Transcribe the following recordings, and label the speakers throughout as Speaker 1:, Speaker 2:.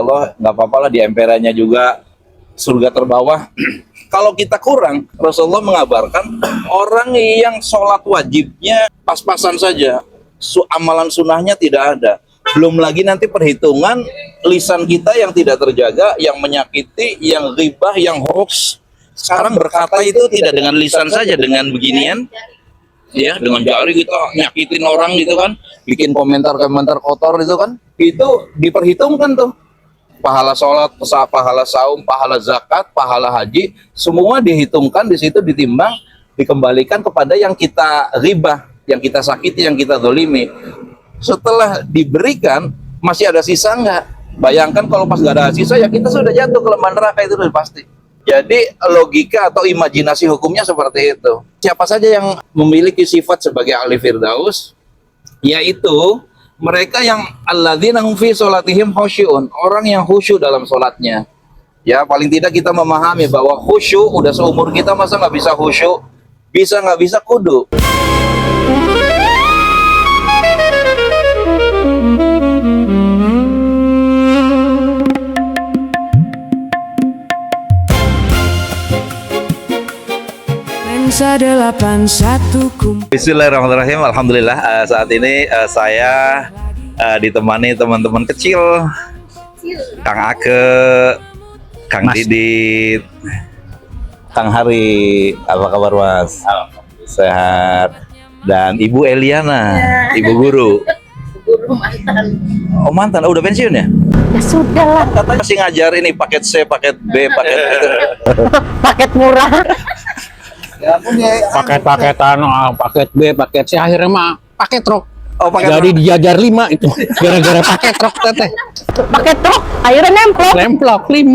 Speaker 1: Allah nggak apa-apa lah, di emperannya juga surga terbawah. Kalau kita kurang, Rasulullah mengabarkan orang yang sholat wajibnya pas-pasan saja, amalan sunnahnya tidak ada. Belum lagi nanti perhitungan lisan kita yang tidak terjaga, yang menyakiti, yang ghibah, yang hoax. Sekarang berkata itu tidak dengan lisan saja, dengan beginian, ya, dengan jari kita nyakitin orang gitu kan, bikin komentar-komentar kotor itu kan, itu diperhitungkan tuh. Pahala sholat, pahala saum, pahala zakat, pahala haji, semua dihitungkan di situ, ditimbang, dikembalikan kepada yang kita ghibah, yang kita sakiti, yang kita zolimi. Setelah diberikan, masih ada sisa nggak? Bayangkan kalau pas nggak ada sisa, ya kita sudah jatuh ke lembah neraka, itu sudah pasti. Jadi logika atau imajinasi hukumnya seperti itu. Siapa saja yang memiliki sifat sebagai ahli firdaus, yaitu mereka yang alladzina hum fi sholatihim khushu'un, orang yang khusyuk dalam sholatnya. Ya, paling tidak kita memahami bahwa khusyuk udah seumur kita, masa nggak bisa khusyuk? Bisa nggak bisa kudu.
Speaker 2: Lensa 81
Speaker 1: Bismillahirrahmanirrahim. Alhamdulillah, saat ini saya ditemani teman-teman kecil, Kang Ake, Kang Didit, Kang Hari. Apa kabar Mas? Sehat. Dan Ibu Eliana, Ibu guru.
Speaker 3: Guru mantan.
Speaker 1: Oh mantan, udah pensiun ya?
Speaker 3: Ya sudah lah.
Speaker 1: Katanya masih ngajar ini paket C, paket B, paket itu.
Speaker 3: Paket murah.
Speaker 4: Paket-paketan, paket B, paket C, akhirnya mah paket truk.
Speaker 1: Oh, paket
Speaker 4: Jadi diajar 5 itu gara-gara paket truk teteh.
Speaker 3: Paket truk, akhirnya
Speaker 4: Nemplok 5.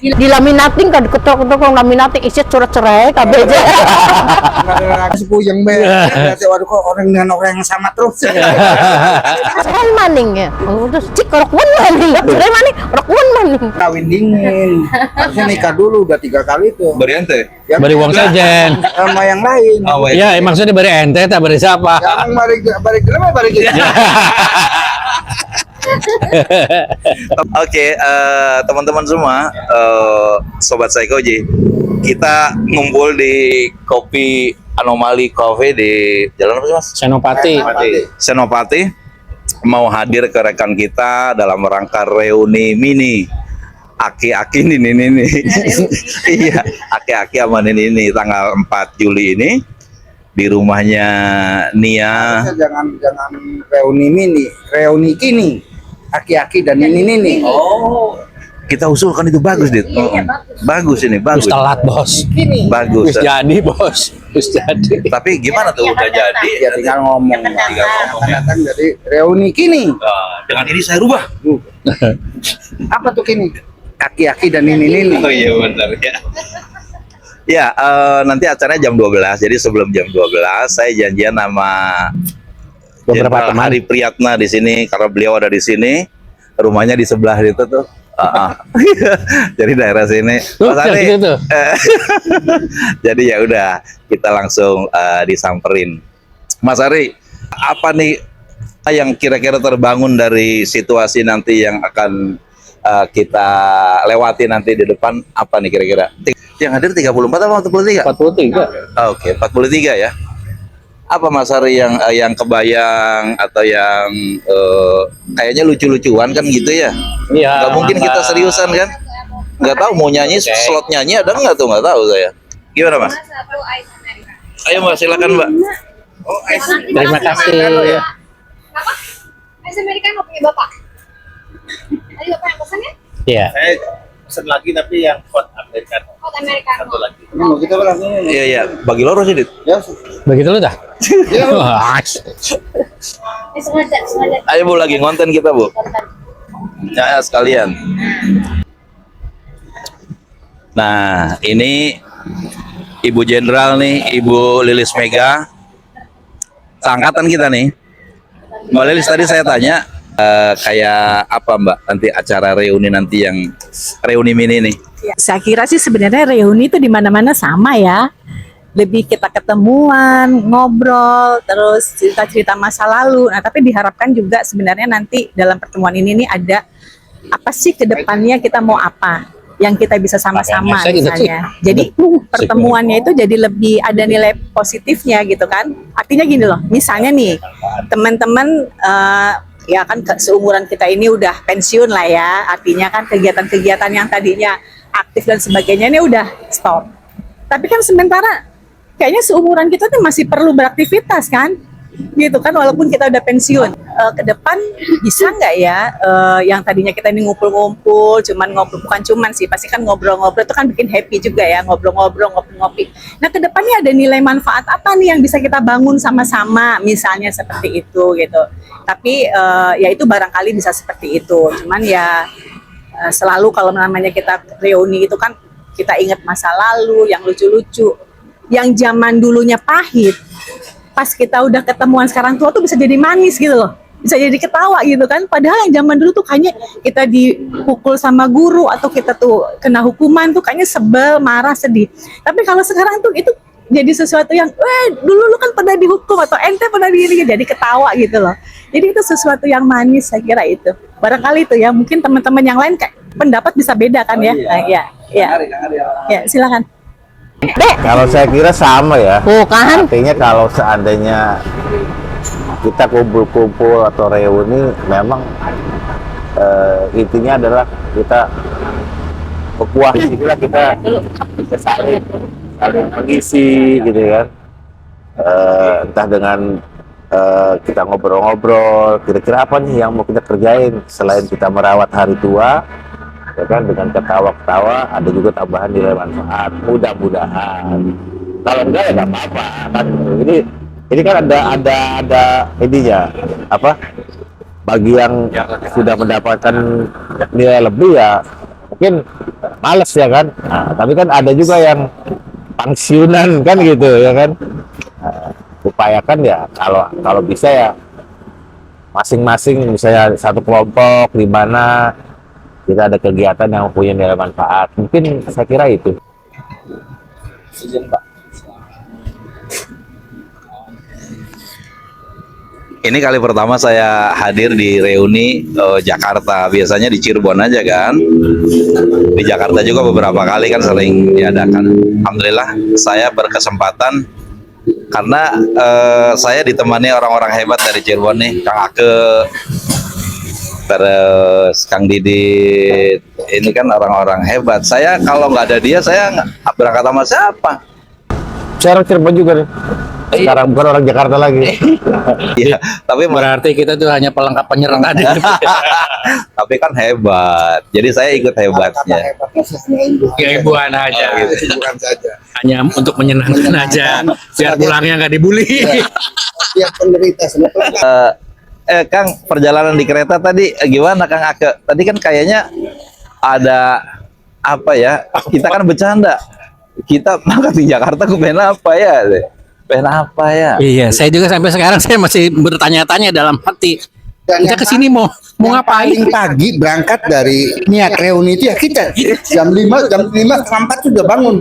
Speaker 3: dilaminating kan ketok-ketok laminating isi curhat cerai KBJ.
Speaker 5: Sepuyeng be. Nanti waduh kok orang dengan orang yang sama terus.
Speaker 3: Cerai maning ya. Terus cik rokun maning. Cerai maning, rokun maning.
Speaker 5: Kawin dingin. Harusnya nikah dulu udah 3 kali tuh.
Speaker 1: Beriante.
Speaker 5: Ya,
Speaker 4: Beri uang sajen.
Speaker 5: sama yang lain.
Speaker 1: Oh, wait.
Speaker 4: Ya, maksudnya beri ente, tak beri siapa?
Speaker 5: Jangan balik gelap balik gitu.
Speaker 1: Oke, teman-teman semua, sobat Psychoji, kita ngumpul di Kopi Anomali Coffee di Jalan apa sih Mas?
Speaker 4: Senopati.
Speaker 1: Senopati, mau hadir ke rekan kita dalam rangka reuni mini Aki-aki ini. Iya, Aki-aki sama ini tanggal 4 Juli ini di rumahnya Nia.
Speaker 5: Jangan reuni mini, reuni kini. Aki-aki dan ini.
Speaker 1: Oh, kita usulkan itu bagus, Dit. Bagus ini, bagus.
Speaker 4: Terus telat, Bos.
Speaker 1: Bagus.
Speaker 4: Terus jadi, Bos. Terus jadi.
Speaker 1: Tapi gimana tuh udah jadi?
Speaker 5: Ya tinggal ngomong. Datang jadi reuni kini.
Speaker 1: Dengan ini saya rubah.
Speaker 5: Apa tuh kini? Aki-aki dan ini.
Speaker 1: Oh iya benar ya. Ya, nanti acaranya jam 12. Jadi sebelum jam 12 saya janjian sama
Speaker 4: Beberapa
Speaker 1: Jenderal
Speaker 4: teman.
Speaker 1: Hari Priyatna di sini karena beliau ada di sini. Rumahnya di sebelah itu tuh. Jadi daerah sini.
Speaker 4: Tuh,
Speaker 1: Mas Ari.
Speaker 4: yang gitu.
Speaker 1: Jadi ya udah kita langsung disamperin. Mas Ari, apa nih yang kira-kira terbangun dari situasi nanti yang akan kita lewati nanti di depan, apa nih kira-kira? Yang hadir 34 apa 43?
Speaker 4: 43.
Speaker 1: Oke, 43 ya. Apa Mas Ari yang kebayang atau yang kayaknya lucu-lucuan kan gitu ya?
Speaker 4: Iya.
Speaker 1: Gak mungkin kita seriusan kan? Nggak tahu mau nyanyi, slot nyanyi ada nggak tuh, nggak tahu saya. Gimana Mas? Ayo Mbak, silakan Mbak.
Speaker 5: Oh,
Speaker 4: Terima kasih.
Speaker 6: Apa? Es Americano punya Bapak? Tadi Bapak yang pesan ya?
Speaker 4: Iya.
Speaker 7: Saya pesen lagi tapi yang hot americano.
Speaker 6: Hot Americano.
Speaker 7: Satu lagi.
Speaker 5: Mau kita langsung.
Speaker 1: Iya iya, bagi loro sih Dit.
Speaker 5: Ya,
Speaker 4: Begitu lu dah? Wah,
Speaker 6: Sengaja.
Speaker 1: Ayo Bu, lagi konten kita Bu. Ya sekalian. Nah ini Ibu Jenderal nih, Ibu Lilis Mega, seangkatan kita nih. Mbak Lilis tadi saya tanya kayak apa Mbak nanti acara reuni nanti yang reuni mini nih?
Speaker 8: Saya kira sih sebenarnya reuni itu di mana-mana sama ya. Lebih kita ketemuan, ngobrol, terus cerita-cerita masa lalu. Nah, tapi diharapkan juga sebenarnya nanti dalam pertemuan ini nih ada apa sih ke depannya kita mau apa yang kita bisa sama-sama
Speaker 4: Makanya saya gitu sih.
Speaker 8: misalnya. Jadi pertemuannya itu jadi lebih ada nilai positifnya gitu kan. Artinya gini loh, misalnya nih teman-teman ya kan seumuran kita ini udah pensiun lah ya. Artinya kan kegiatan-kegiatan yang tadinya aktif dan sebagainya ini udah stop. Tapi kan sementara kayaknya seumuran kita tuh masih perlu beraktivitas kan, gitu kan, walaupun kita udah pensiun. Ke depan bisa nggak ya yang tadinya kita ini ngumpul-ngumpul, bukan cuman sih, pasti kan ngobrol-ngobrol itu kan bikin happy juga ya, ngobrol-ngobrol, ngopi-ngopi. Nah ke depannya ada nilai manfaat apa nih yang bisa kita bangun sama-sama, misalnya seperti itu gitu. Tapi ya itu barangkali bisa seperti itu. Cuman ya selalu kalau namanya kita reuni itu kan kita ingat masa lalu yang lucu-lucu, yang zaman dulunya pahit, pas kita udah ketemuan sekarang tua tuh bisa jadi manis gitu loh, bisa jadi ketawa gitu kan. Padahal yang zaman dulu tuh kayaknya kita dipukul sama guru atau kita tuh kena hukuman tuh kayaknya sebel, marah, sedih. Tapi kalau sekarang tuh itu jadi sesuatu yang, dulu lu kan pernah dihukum atau ente pernah begini, jadi ketawa gitu loh. Jadi itu sesuatu yang manis, saya kira itu. Barangkali itu ya, mungkin teman-teman yang lain kayak pendapat bisa beda kan ya. Nah, ya, silakan.
Speaker 9: Kalau saya kira sama ya.
Speaker 3: Bukan.
Speaker 9: Artinya kalau seandainya kita kumpul-kumpul atau reuni, memang intinya adalah kita berpuas, kita saling mengisi gitu kan. Entah dengan kita ngobrol-ngobrol, kira-kira apa nih yang mau kita kerjain selain kita merawat hari tua, ya kan, dengan ketawa-ketawa, ada juga tambahan nilai manfaat, mudah-mudahan. Kalau enggak ya nggak apa-apa kan. Ini kan ada ininya apa, bagi yang sudah mendapatkan nilai lebih ya mungkin males ya kan. Nah, tapi kan ada juga yang pensiunan kan gitu ya kan. Upayakan ya kalau bisa ya masing-masing, misalnya satu kelompok di mana kita ada kegiatan yang punya nilai manfaat. Mungkin saya kira itu.
Speaker 1: Izin Pak. Ini kali pertama saya hadir di reuni Jakarta. Biasanya di Cirebon aja kan. Di Jakarta juga beberapa kali kan sering diadakan. Alhamdulillah saya berkesempatan karena saya ditemani orang-orang hebat dari Cirebon nih, Kang Ake, terus Kang Didit. Ini kan orang-orang hebat. Saya kalau nggak ada dia, saya berangkat sama siapa?
Speaker 9: Saya orang Cirebon juga nih. Sekarang bukan orang Jakarta lagi.
Speaker 1: Iya, tapi
Speaker 4: Berarti kita tuh hanya pelengkap penyerang aja.
Speaker 1: tapi kan hebat. Jadi saya ikut hebatnya.
Speaker 4: Keibuan aja.
Speaker 5: Bukan saja.
Speaker 4: Hanya untuk menyenangkan aja. Biar pulangnya nggak dibully.
Speaker 5: Tiap penderita sebetulnya.
Speaker 1: Kang, perjalanan di kereta tadi gimana Kang Ake? Tadi kan kayaknya ada apa ya? Kita kan bercanda. Kita makan di Jakarta pengen apa ya? Pengen apa ya?
Speaker 4: Iya, saya juga sampai sekarang saya masih bertanya-tanya dalam hati.
Speaker 5: Dan
Speaker 4: Kita
Speaker 5: yang
Speaker 4: kesini mau ngapain?
Speaker 5: paling pagi berangkat dari niat reuni itu ya kita jam 5, jam 5 setengah 4 sudah bangun.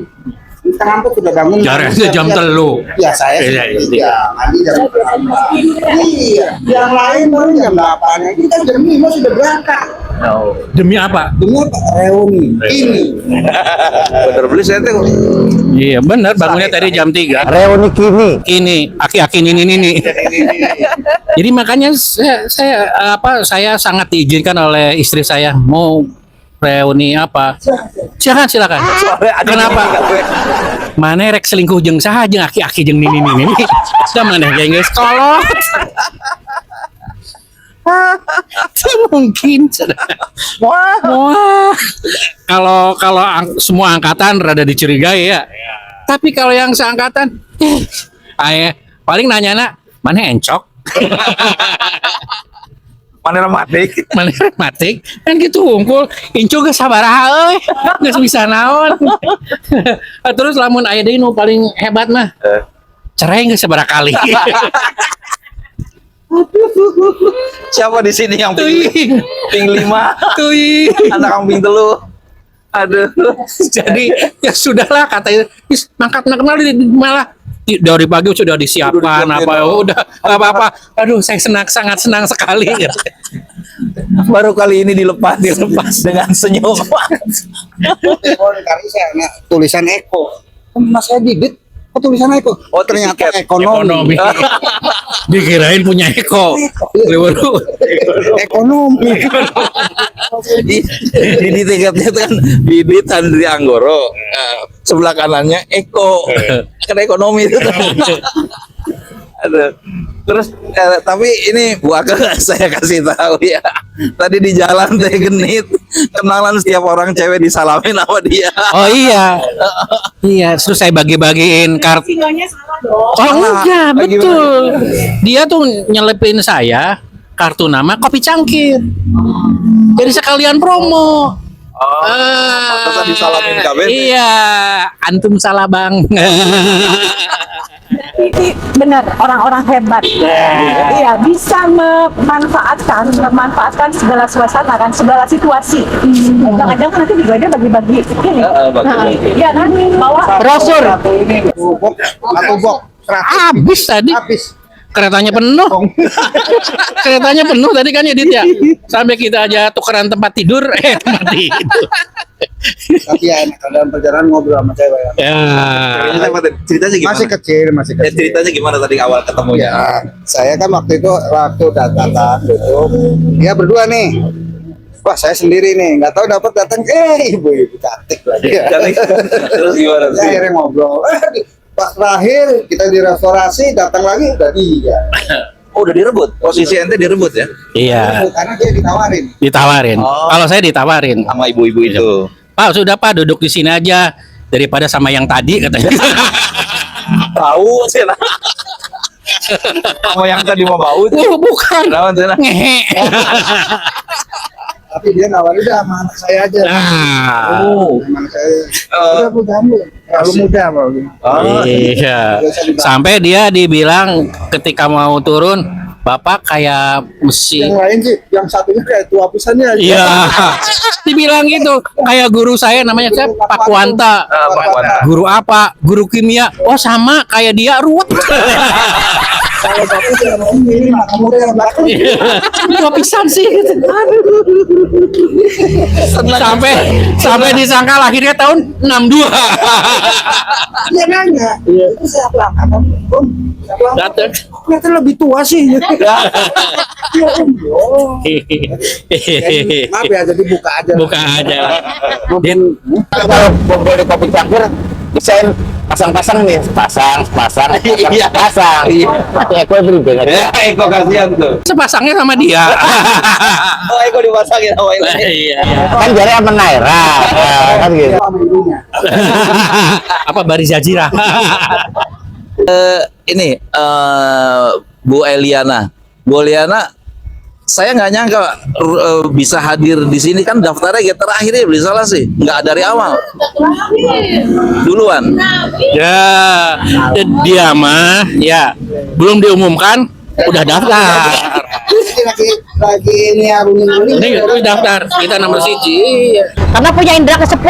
Speaker 5: Setengah 4 sudah bangun.
Speaker 4: Jarangnya jam telu.
Speaker 5: Ya saya
Speaker 4: Iya,
Speaker 5: iya, mandi jam berapa? Iya, yang lain baru jam 8. Kita jam 5 sudah berangkat.
Speaker 4: Demi apa?
Speaker 5: Demi apa? Reuni ini.
Speaker 1: Bener beli saya tuh.
Speaker 4: Iya, benar. Bangunnya tadi jam 3.
Speaker 9: Reuni kini.
Speaker 4: Ini aki-aki ini. Jadi makanya saya sangat diizinkan oleh istri saya mau reuni apa. Silakan. Kenapa? Mana rek selingkuh jeung saha jeung aki-aki jeung ini. Sudah mana kayak geus kolot. Itu mungkin. Wah. Kalau semua angkatan rada dicurigai ya. Tapi kalau yang seangkatan, paling nanya mana encok?
Speaker 1: Mana rematik?
Speaker 4: Mana rematik? Kan gitu unggul, incu ge sabaraha euy. Geus bisa naon. Terus lamun aya deui nu paling hebat mah. Cerai geus sabaraha kali.
Speaker 1: Siapa di sini yang ping 5?
Speaker 4: Teuing.
Speaker 1: Anak kambing telu. Aduh.
Speaker 4: Jadi ya sudahlah katanya, mangkat kenal malah dari pagi sudah disiapkan
Speaker 1: Udah
Speaker 4: apa,
Speaker 1: disiapin.
Speaker 4: udah apa-apa. Aduh, saya sangat senang sekali.
Speaker 1: Baru kali ini dilepas dengan senyum.
Speaker 5: Karena saya anak tulisan Eko. Mas saya bibit, kok tulisan Eko? Oh ternyata
Speaker 1: tiket.
Speaker 5: ekonomi.
Speaker 4: Dikirain punya Eko. Baru
Speaker 5: Ekonomi.
Speaker 1: Di tiketnya itu kan Bibit Andri Anggoro, sebelah kanannya Eko, kan ekonomi itu. Aduh. Terus tapi ini Bu Aka saya kasih tahu ya. Tadi di jalan Teh Genit kenalan setiap orang cewek disalamin sama dia.
Speaker 4: Oh iya. Iya, terus saya bagi-bagiin kartu.
Speaker 8: Singonya salah dong.
Speaker 4: Oh
Speaker 1: Salah.
Speaker 4: enggak,
Speaker 1: Bagi-bagi.
Speaker 4: betul. Dia tuh nyelepin saya kartu nama Kopi Cangkir. Jadi sekalian promo.
Speaker 1: pantesan disalamin kabeh.
Speaker 4: Iya, antum salah bang.
Speaker 8: Ini benar orang-orang hebat. Iya, bisa memanfaatkan segala suasana kan, segala situasi. Kadang-kadang nanti juga dia bagi-bagi ini. Iya kan, bawa
Speaker 3: Brosur.
Speaker 5: Satu box.
Speaker 4: Habis tadi.
Speaker 5: Habis.
Speaker 4: Keretanya penuh. Keretanya penuh tadi kan Edit ya. Sampai kita aja tukeran tempat tidur, tempat tidur.
Speaker 5: Tapi ya enak dalam perjalanan ngobrol sama cewek.
Speaker 4: Ya.
Speaker 1: Ceritanya gimana?
Speaker 5: Masih kecil.
Speaker 1: Ceritanya gimana tadi awal ketemunya?
Speaker 5: Ya, saya kan waktu itu datang duduk, dia berdua nih. Wah, saya sendiri nih, nggak tahu dapat datang, ibu cantik lagi.
Speaker 1: Terus gimana?
Speaker 5: Saya akhirnya ngobrol. Pas terakhir kita di restorasi, datang lagi udah dia.
Speaker 1: Oh, udah direbut. Posisi ente direbut ya?
Speaker 4: Iya,
Speaker 5: Karena dia ditawarin.
Speaker 4: ditawarin.
Speaker 1: Oh.
Speaker 4: Kalau saya ditawarin.
Speaker 1: Sama ibu-ibu itu.
Speaker 4: Pak, sudah Pak duduk di sini aja daripada sama yang tadi katanya.
Speaker 1: Tahu sih lah. Sama yang tadi mau bau itu.
Speaker 4: Oh, bukan.
Speaker 1: Lawan sana.
Speaker 4: Ngehe.
Speaker 5: Tapi dia nawarin udah sama anak saya aja.
Speaker 4: Nah.
Speaker 5: Sama anak saya. Udah aku kamu terlalu muda mau.
Speaker 1: Oh,
Speaker 4: Iya. Sampai dia dibilang ketika mau turun, Bapak kayak mesti.
Speaker 5: Yang lain sih, yang satunya kayak tua pisannya.
Speaker 4: Iya. Dibilang gitu. Kayak guru saya namanya siapa? Pak Kuanta.
Speaker 1: Pak Kuanta.
Speaker 4: Guru apa? Guru kimia. Oh, sama kayak dia ruwet.
Speaker 5: Kalau bapak sih orang ini kamu yang belakang.
Speaker 4: Tua pisan sih. Sampai disangka lahirnya tahun 62.
Speaker 5: Dia nanya, itu siapa angkatan? Om, siapa angkatan?
Speaker 4: Datang.
Speaker 5: Ternyata lebih tua sih. Ya, Om. Maaf ya, jadi buka aja.
Speaker 4: Buka aja.
Speaker 9: Kalau bonggol di Kopi Cangkir desain pasang-pasang nih, pasang.
Speaker 1: Iya.
Speaker 9: Tapi Eko beri banget.
Speaker 1: Ya, Eko kasihan tuh.
Speaker 4: Sepasangnya sama dia.
Speaker 1: Oh, Eko dipasangin sama ini.
Speaker 4: Iya.
Speaker 9: Kan jari sama Naira, kan gitu.
Speaker 5: Sama ibunya.
Speaker 4: Apa Baris Jajira?
Speaker 1: Ini Bu Eliana. Bu Eliana, saya nggak nyangka bisa hadir di sini, kan daftarnya ya terakhir ya, beli salah sih, nggak dari awal, duluan.
Speaker 4: Ya, dia mah ya belum diumumkan udah daftar.
Speaker 5: Ini lagi ini aruni-aruni.
Speaker 4: Ini udah daftar, kita nomor 1.
Speaker 3: Karena punya indra ke-10.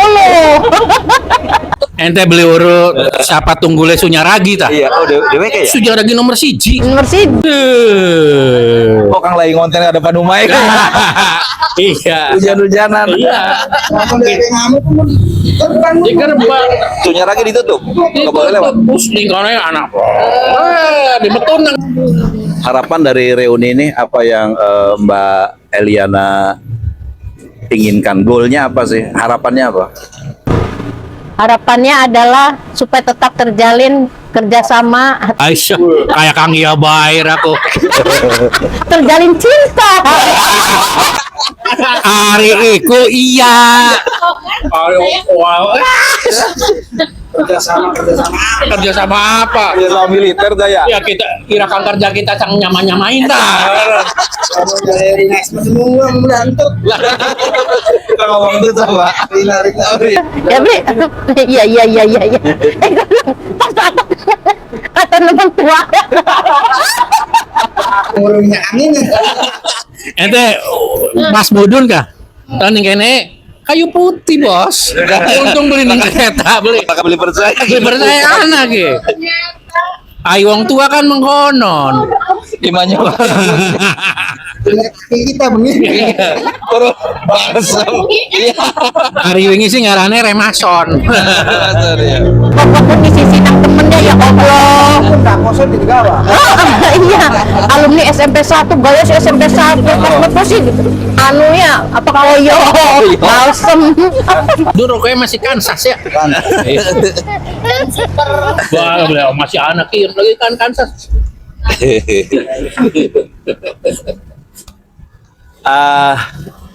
Speaker 4: Ente beli urut siapa tunggule Sunyaragi tah?
Speaker 1: Iya, oh DWK ya.
Speaker 4: Sunyaragi nomor 1.
Speaker 3: Nomor sih.
Speaker 1: Oh, Kang lagi konten ada panumai kan.
Speaker 4: Iya.
Speaker 1: Hujan-hujanan.
Speaker 4: Iya.
Speaker 5: Kalau dari ngamuk kan
Speaker 4: Di gerbang.
Speaker 1: Sunya lagi ditutup. Nggak boleh lewat.
Speaker 4: Terus lingkarannya anak. Dibeton.
Speaker 1: Harapan dari reuni ini apa yang Mbak Eliana inginkan? Goalnya apa sih? Harapannya apa?
Speaker 3: Harapannya adalah supaya tetap terjalin kerjasama,
Speaker 4: Aisyah kayak Kang Iya Bair aku.
Speaker 3: terjalin cinta.
Speaker 4: Ari iku iya.
Speaker 5: kerjasama.
Speaker 4: Kerja sama apa?
Speaker 1: Sama militer saya.
Speaker 4: Ya kita kirakan kerja kita sang nyamain dah.
Speaker 5: Kamu dari next semua melantuk.
Speaker 1: Kita ngomong itu coba.
Speaker 5: Lari-lari.
Speaker 3: Ya beli. Iya. Kata teman tua.
Speaker 5: Ngurungnya angin.
Speaker 4: Ente Mas Budun kah? Tanding kene kayu putih bos. Untung beli nang kereta beli.
Speaker 1: Kita beli percaya.
Speaker 4: Beli percaya anak ya. Ayo wong tua kan mengkonon.
Speaker 1: Imannya
Speaker 5: Kita begini.
Speaker 1: Bro, balsam. Iya.
Speaker 4: Hari wingi sih ngarane remason.
Speaker 3: Pokok pun di sisi nang temennya ya Allah.
Speaker 5: Tak kosong di gawa.
Speaker 3: Iya, alumni SMP 1, gaya SMP 1, pas sih anunya apa koyo, balsem.
Speaker 4: Dulu kayak masih Kansas ya. Wah, beliau masih anak iya lagi kan Kansas.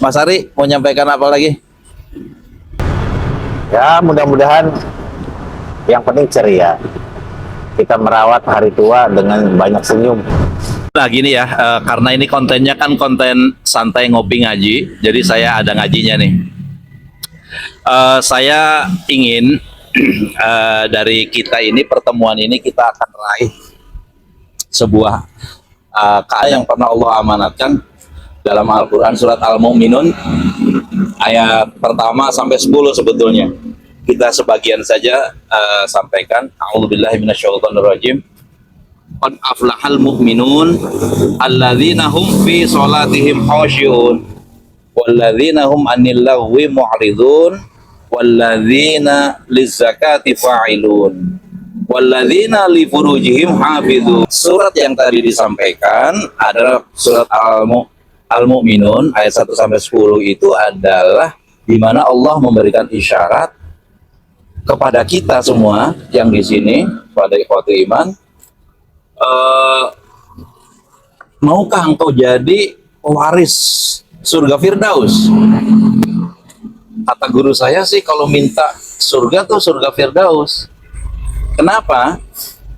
Speaker 1: Mas Ari mau nyampaikan apa lagi?
Speaker 9: Ya mudah-mudahan yang penting ceria. Kita merawat hari tua dengan banyak senyum.
Speaker 1: Nah gini ya, karena ini kontennya kan konten santai ngopi ngaji, jadi saya ada ngajinya nih. Saya ingin dari kita ini, pertemuan ini kita akan raih sebuah yang pernah Allah amanatkan dalam Al-Quran surat Al-Mu'minun ayat pertama sampai 10 sebetulnya. Kita sebagian saja sampaikan. A'udzubillahi minasyaitonirrajim. Qad aflahal mu'minun alladzina hum fi sholatihim khashi'un walladzina hum 'anil lagwi mu'ridun walladzina lizzakati fa'ilun walladzina li furujihim hafizun. Surat yang tadi disampaikan adalah surat Al-Mu'minun ayat 1 sampai 10 itu adalah di mana Allah memberikan isyarat kepada kita semua yang di sini, pada ikhwatul iman, maukah engkau jadi waris surga Firdaus? Kata guru saya sih kalau minta surga tuh surga Firdaus. Kenapa?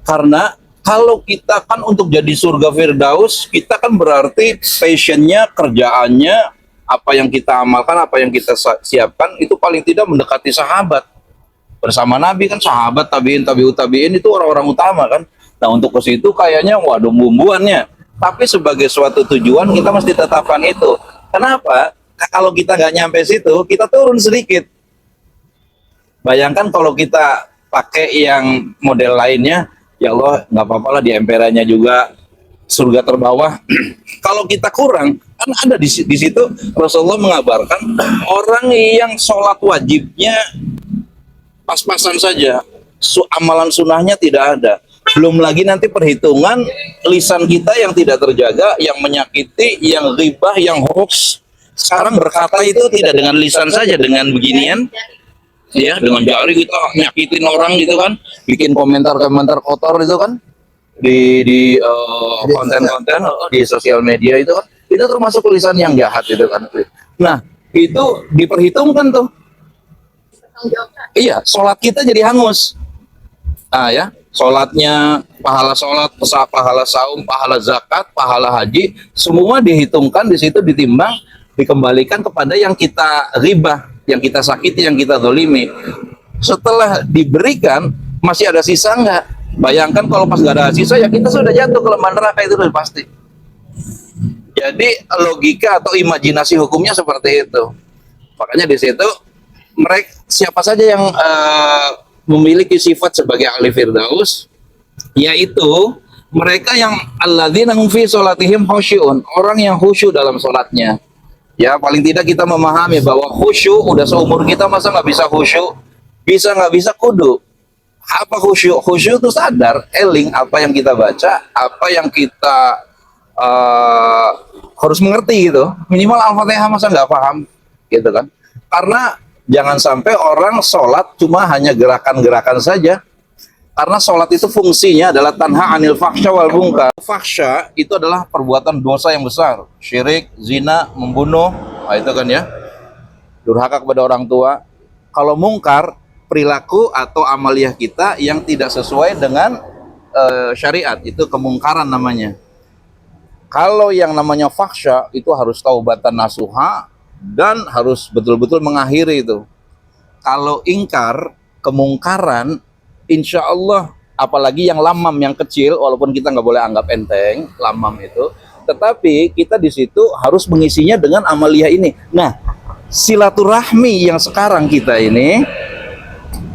Speaker 1: Karena kalau kita kan untuk jadi surga Firdaus, kita kan berarti passionnya, kerjaannya, apa yang kita amalkan, apa yang kita siapkan itu paling tidak mendekati sahabat. Bersama Nabi kan sahabat, tabiin, tabi'in itu orang-orang utama kan. Nah untuk ke situ kayaknya waduh bumbuannya. Tapi sebagai suatu tujuan kita mesti tetapkan itu. Kenapa? Kalau kita nggak nyampe situ, kita turun sedikit. Bayangkan kalau kita pakai yang model lainnya, ya Allah nggak apa-apa lah di emperannya juga surga terbawah. Kalau kita kurang, kan ada di situ Rasulullah mengabarkan orang yang sholat wajibnya pas-pasan saja, amalan sunnahnya tidak ada. Belum lagi nanti perhitungan lisan kita yang tidak terjaga, yang menyakiti, yang ghibah, yang hoax. Sekarang berkata itu tidak dengan lisan saja, dengan beginian, ya, dengan jari kita nyakitin orang gitu kan, bikin komentar-komentar kotor itu kan, di konten-konten di sosial media itu kan, itu termasuk tulisan yang jahat itu kan. Nah itu diperhitungkan tuh. Iya, sholat kita jadi hangus. Nah ya, sholatnya, pahala sholat, pahala saum, pahala zakat, pahala haji, semua dihitungkan di situ, ditimbang, dikembalikan kepada yang kita ribah, yang kita sakiti, yang kita zolimi. Setelah diberikan, masih ada sisa nggak? Bayangkan kalau pas nggak ada sisa, ya kita sudah jatuh ke lembah neraka, itu sudah pasti. Jadi logika atau imajinasi hukumnya seperti itu. Makanya di situ mereka siapa saja yang memiliki sifat sebagai ahli firdaus, yaitu mereka yang alladzina hum fi sholatihim khashi'un, orang yang khusyuk dalam sholatnya. Ya paling tidak kita memahami bahwa khusyuk udah seumur kita, masa nggak bisa khusyuk, bisa nggak bisa kudu. Apa khusyuk? Khusyuk itu sadar, eling apa yang kita baca, apa yang kita harus mengerti gitu. Minimal Al-Fatihah masa nggak paham gitu kan? Karena jangan sampai orang sholat cuma hanya gerakan-gerakan saja. Karena sholat itu fungsinya adalah tanha anil fakhsya wal munkar. Fakhsya itu adalah perbuatan dosa yang besar. Syirik, zina, membunuh, nah itu kan ya. Durhaka kepada orang tua. Kalau mungkar, perilaku atau amaliyah kita yang tidak sesuai dengan syariat. Itu kemungkaran namanya. Kalau yang namanya fakhsya itu harus taubatan nasuha, dan harus betul-betul mengakhiri itu. Kalau ingkar, kemungkaran, insya Allah, apalagi yang lamam, yang kecil, walaupun kita nggak boleh anggap enteng, lamam itu, tetapi kita di situ harus mengisinya dengan amaliyah ini. Nah, silaturahmi yang sekarang kita ini,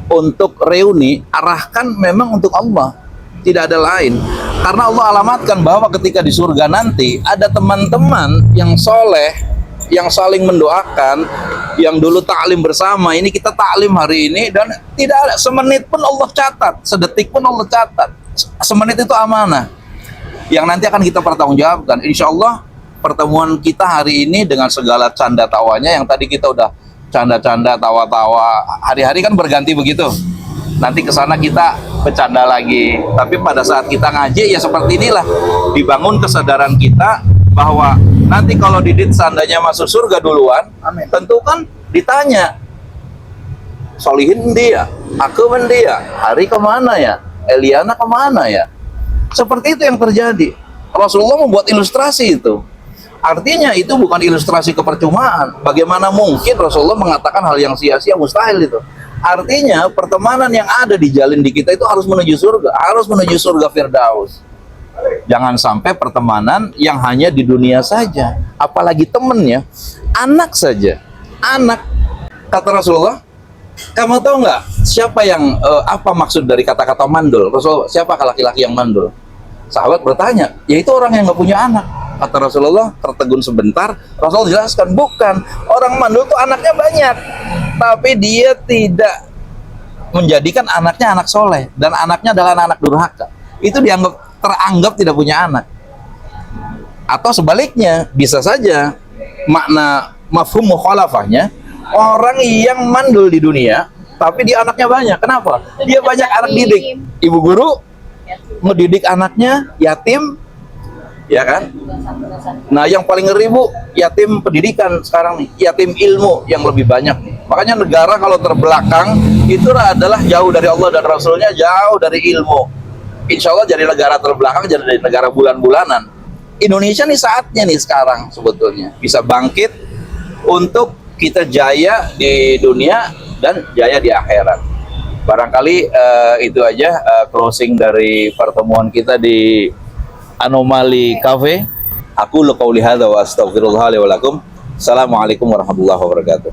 Speaker 1: untuk reuni, arahkan memang untuk Allah. tidak ada lain. Karena Allah alamatkan bahwa ketika di surga nanti ada teman-teman yang soleh, yang saling mendoakan, yang dulu taklim bersama. Ini kita taklim hari ini dan tidak ada semenit pun Allah catat, sedetik pun Allah catat. Semenit itu amanah yang nanti akan kita pertanggungjawabkan. Insya Allah pertemuan kita hari ini dengan segala canda tawanya yang tadi kita udah canda-canda, tawa-tawa, hari-hari kan berganti begitu. Nanti ke sana kita bercanda lagi. Tapi pada saat kita ngaji ya seperti inilah, dibangun kesadaran kita bahwa nanti kalau Didit seandainya masuk surga duluan,
Speaker 5: Amin.
Speaker 1: tentu kan ditanya, solihin dia, aku dia, Hari kemana ya, Eliana kemana ya? Seperti itu yang terjadi. Rasulullah membuat ilustrasi itu. Artinya itu bukan ilustrasi kepercumaan. Bagaimana mungkin Rasulullah mengatakan hal yang sia-sia, mustahil itu. Artinya pertemanan yang ada di jalin di kita itu harus menuju surga, harus menuju surga Firdaus. Jangan sampai pertemanan yang hanya di dunia saja, apalagi temennya, anak saja. Anak, kata Rasulullah, kamu tahu nggak siapa yang apa maksud dari kata-kata mandul? Rasul, siapa laki-laki yang mandul? Sahabat bertanya, yaitu orang yang nggak punya anak. Kata Rasulullah, tertegun sebentar, Rasul jelaskan, bukan, orang mandul tuh anaknya banyak, tapi dia tidak menjadikan anaknya anak soleh, dan anaknya adalah anak durhaka. Itu teranggap tidak punya anak. Atau sebaliknya, bisa saja makna mafhum mukhalafahnya, orang yang mandul di dunia, tapi dia anaknya banyak. Kenapa? Dia banyak anak didik. Ibu guru ngedidik anaknya yatim, ya kan? Nah, yang paling ngeri Bu, yatim pendidikan sekarang nih, yatim ilmu yang lebih banyak nih. Makanya negara kalau terbelakang itu adalah jauh dari Allah dan Rasulnya, jauh dari ilmu. Insya Allah jadi negara terbelakang, jadi negara bulan-bulanan. Indonesia nih saatnya nih sekarang sebetulnya bisa bangkit untuk kita jaya di dunia dan jaya di akhirat. Barangkali itu aja closing dari pertemuan kita di Anomali Cafe. Aku qauli hadza wa astaghfirullah li wa lakum. Assalamualaikum warahmatullahi wabarakatuh.